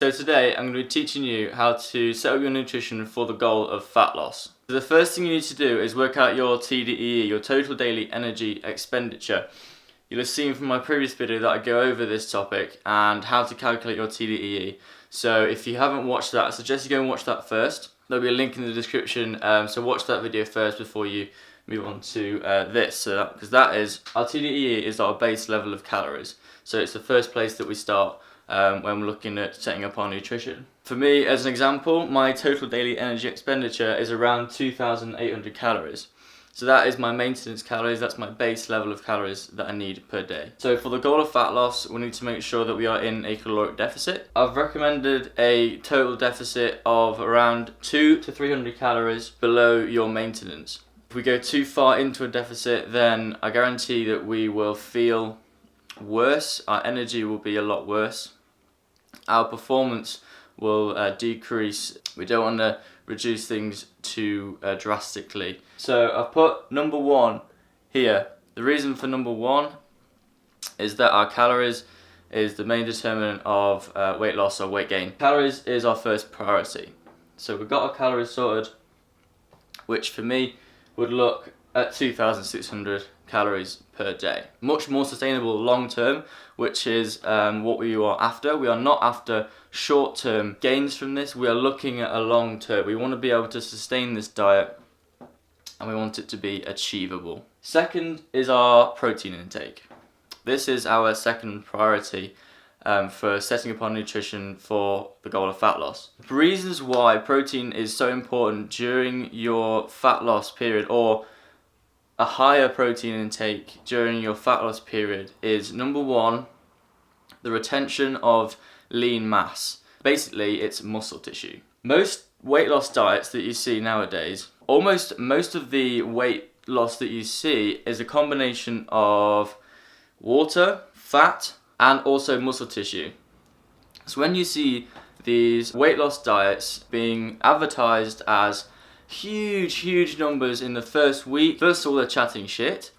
So today I'm going to be teaching you how to set up your nutrition for the goal of fat loss. So the first thing you need to do is work out your TDEE, your total daily energy expenditure. You'll have seen from my previous video that I go over this topic and how to calculate your TDEE. So if you haven't watched that, I suggest you go and watch that first. There'll be a link in the description, so watch that video first before you move on to this. Because that is, our TDEE is our base level of calories. So it's the first place that we start when we're looking at setting up our nutrition. For me, as an example, my total daily energy expenditure is around 2,800 calories. So that is my maintenance calories, that's my base level of calories that I need per day. So for the goal of fat loss, we need to make sure that we are in a caloric deficit. I've recommended a total deficit of around 200 to 300 calories below your maintenance. If we go too far into a deficit, then I guarantee that we will feel worse, our energy will be a lot worse, our performance will decrease. We don't want to reduce things too drastically. So I've put number 1 here. The reason for number 1 is that our calories is the main determinant of weight loss or weight gain. Calories is our first priority. So we've got our calories sorted, which for me would look at 2,600 calories per day. Much more sustainable long term, which is what we are after. We are not after short term gains from this, we are looking at a long term. We want to be able to sustain this diet and we want it to be achievable. Second is our protein intake. This is our second priority for setting up our nutrition for the goal of fat loss. The reasons why protein is so important during your fat loss period, or a higher protein intake during your fat loss period, is number 1, the retention of lean mass. Basically, it's muscle tissue. Most weight loss diets that you see nowadays, almost most of the weight loss that you see is a combination of water, fat, and also muscle tissue. So when you see these weight loss diets being advertised as huge numbers in the first week, first of all, they're chatting shit.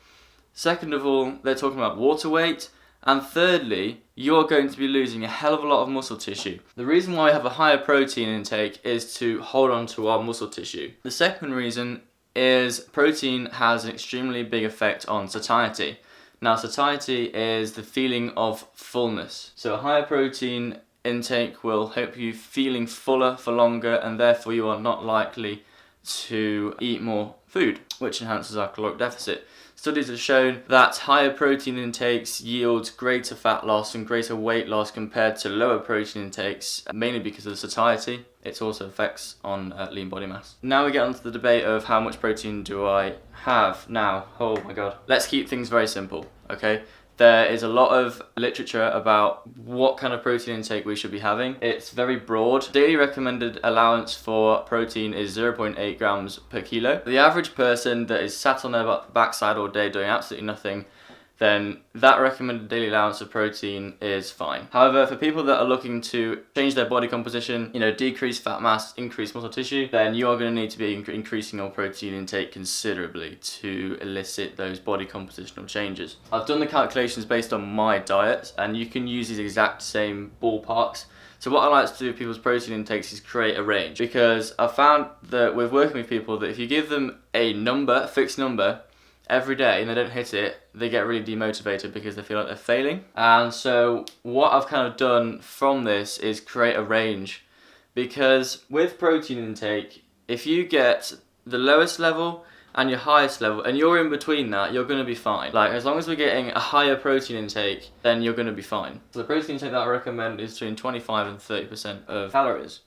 Second of all, they're talking about water weight. And thirdly, you're going to be losing a hell of a lot of muscle tissue. The reason why we have a higher protein intake is to hold on to our muscle tissue. The second reason is protein has an extremely big effect on satiety. Now, satiety is the feeling of fullness. So a higher protein intake will help you feeling fuller for longer, and therefore you are not likely to eat more food, which enhances our caloric deficit. Studies have shown that higher protein intakes yield greater fat loss and greater weight loss compared to lower protein intakes, mainly because of satiety. It also affects on lean body mass. Now we get onto the debate of how much protein do I have now. Oh my god. Let's keep things very simple, okay? There is a lot of literature about what kind of protein intake we should be having. It's very broad. Daily recommended allowance for protein is 0.8 grams per kilo. The average person that is sat on their backside all day doing absolutely nothing, then that recommended daily allowance of protein is fine. However, for people that are looking to change their body composition, decrease fat mass, increase muscle tissue, then you are going to need to be increasing your protein intake considerably to elicit those body compositional changes. I've done the calculations based on my diet, and you can use these exact same ballparks. So what I like to do with people's protein intakes is create a range, because I found that with working with people that if you give them a number, a fixed number, every day and they don't hit it, they get really demotivated because they feel like they're failing. And so what I've kind of done from this is create a range, because with protein intake, if you get the lowest level and your highest level and you're in between that, you're going to be fine. Like, as long as we're getting a higher protein intake, then you're going to be fine. So the protein intake that I recommend is between 25 and 30% of calories.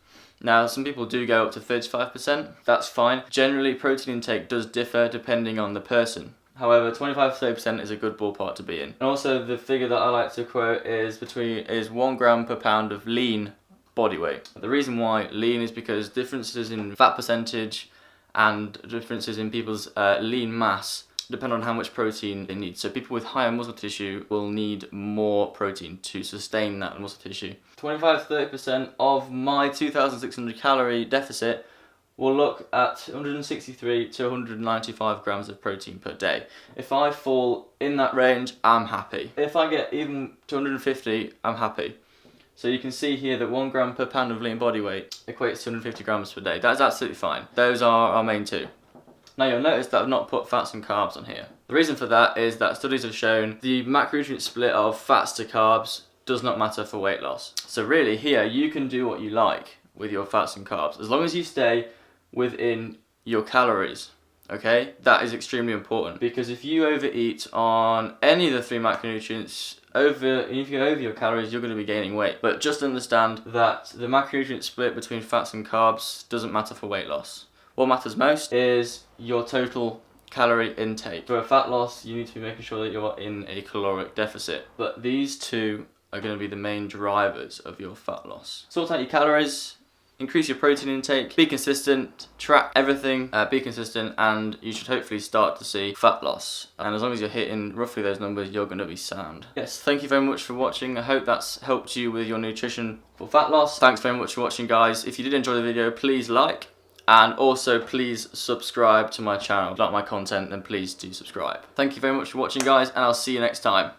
Now, some people do go up to 35%, that's fine. Generally, protein intake does differ depending on the person. However, 25 to 30% is a good ballpark to be in. And also, the figure that I like to quote is 1 gram per pound of lean body weight. The reason why lean is because differences in fat percentage and differences in people's lean mass depend on how much protein they need. So people with higher muscle tissue will need more protein to sustain that muscle tissue. 25 to 30% of my 2,600 calorie deficit will look at 163 to 195 grams of protein per day. If I fall in that range, I'm happy. If I get even to 150, I'm happy. So you can see here that 1 gram per pound of lean body weight equates to 250 grams per day. That's absolutely fine. Those are our main two. Now you'll notice that I've not put fats and carbs on here. The reason for that is that studies have shown the macronutrient split of fats to carbs does not matter for weight loss. So really here you can do what you like with your fats and carbs as long as you stay within your calories. Okay, that is extremely important, because if you overeat on any of the 3 macronutrients, if you're over your calories, you're going to be gaining weight. But just understand that the macronutrient split between fats and carbs doesn't matter for weight loss. What matters most is your total calorie intake. For a fat loss, you need to be making sure that you're in a caloric deficit. But these two are going to be the main drivers of your fat loss. Sort out your calories, increase your protein intake, be consistent, track everything, be consistent, and you should hopefully start to see fat loss. And as long as you're hitting roughly those numbers, you're going to be sound. Yes, thank you very much for watching. I hope that's helped you with your nutrition for fat loss. Thanks very much for watching, guys. If you did enjoy the video, please like, and also please subscribe to my channel. If you like my content, then please do subscribe. Thank you very much for watching, guys, and I'll see you next time.